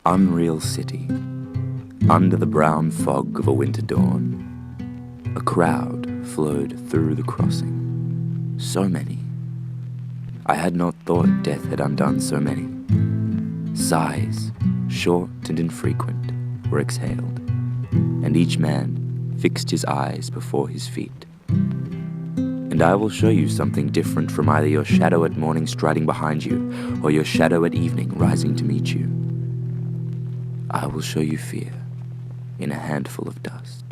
Unreal city, under the brown fog of a winter dawn, a crowd flowed through the crossing. So many. I had not thought death had undone so many. Sighs, short and infrequent, were exhaled, and each man fixed his eyes before his feet. And I will show you something different from either your shadow at morning striding behind you, or your shadow at evening rising to meet you. I will show you fear in a handful of dust.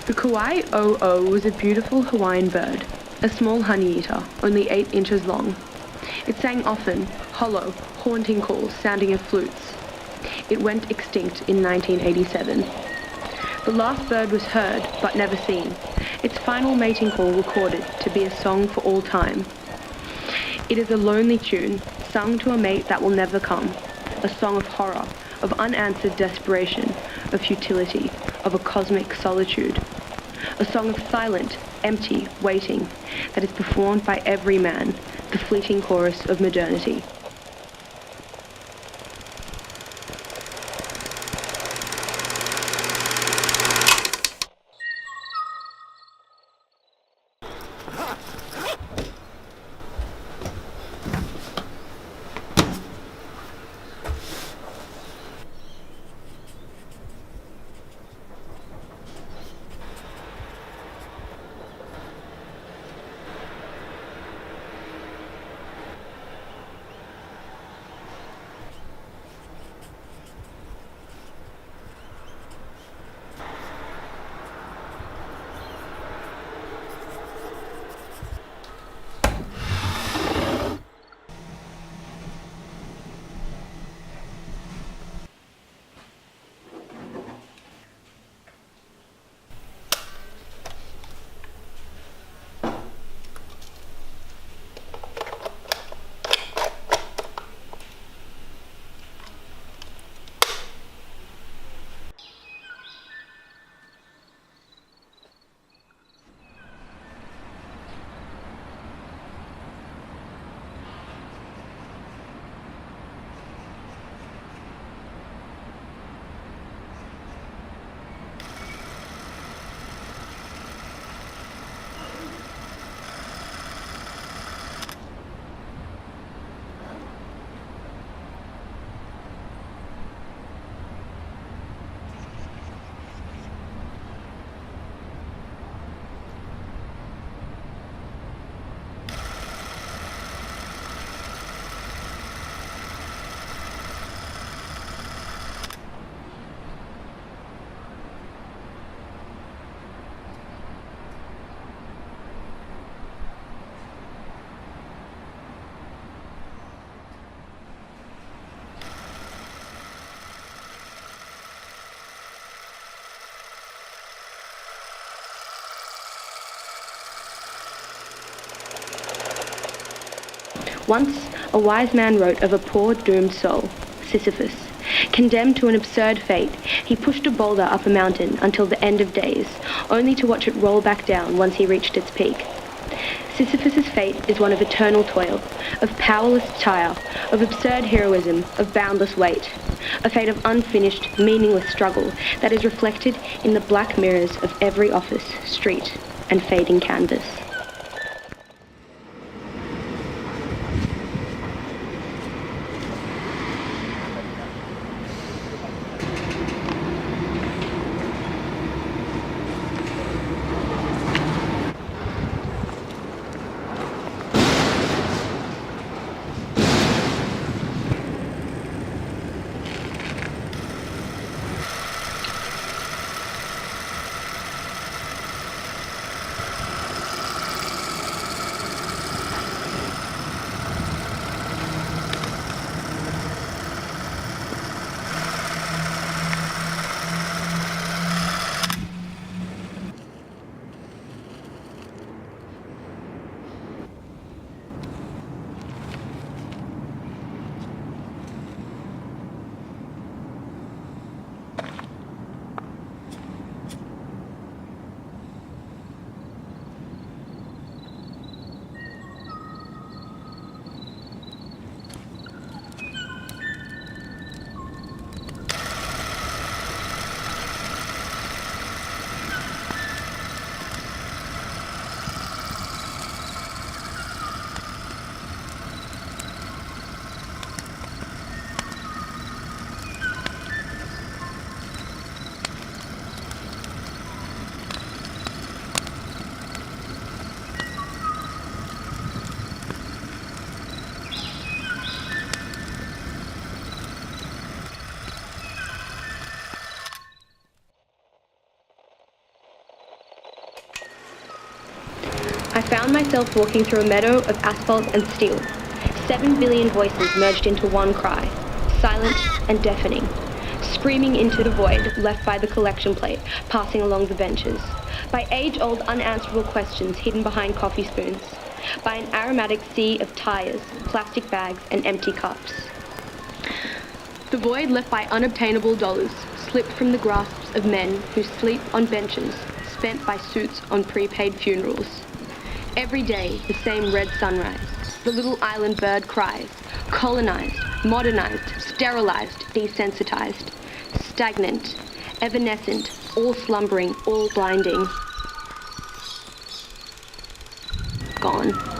The Kauai was a beautiful Hawaiian bird, a small honey-eater, only 8 inches long. It sang often, hollow, haunting calls sounding of flutes. It went extinct in 1987. The last bird was heard, but never seen. Its final mating call recorded to be a song for all time. It is a lonely tune, sung to a mate that will never come. A song of horror, of unanswered desperation, of futility, of a cosmic solitude. A song of silent, empty waiting that is performed by every man, the fleeting chorus of modernity. Once, a wise man wrote of a poor doomed soul, Sisyphus. Condemned to an absurd fate, he pushed a boulder up a mountain until the end of days, only to watch it roll back down once he reached its peak. Sisyphus's fate is one of eternal toil, of powerless tire, of absurd heroism, of boundless weight. A fate of unfinished, meaningless struggle that is reflected in the black mirrors of every office, street, and fading canvas. found myself walking through a meadow of asphalt and steel. 7 billion voices merged into one cry, silent and deafening, screaming into the void left by the collection plate passing along the benches, by age-old unanswerable questions hidden behind coffee spoons, by an aromatic sea of tires, plastic bags, and empty cups. The void left by unobtainable dollars slipped from the grasps of men who sleep on benches spent by suits on prepaid funerals. Every day, the same red sunrise. The little island bird cries, colonized, modernized, sterilized, desensitized, stagnant, evanescent, all slumbering, all blinding. Gone.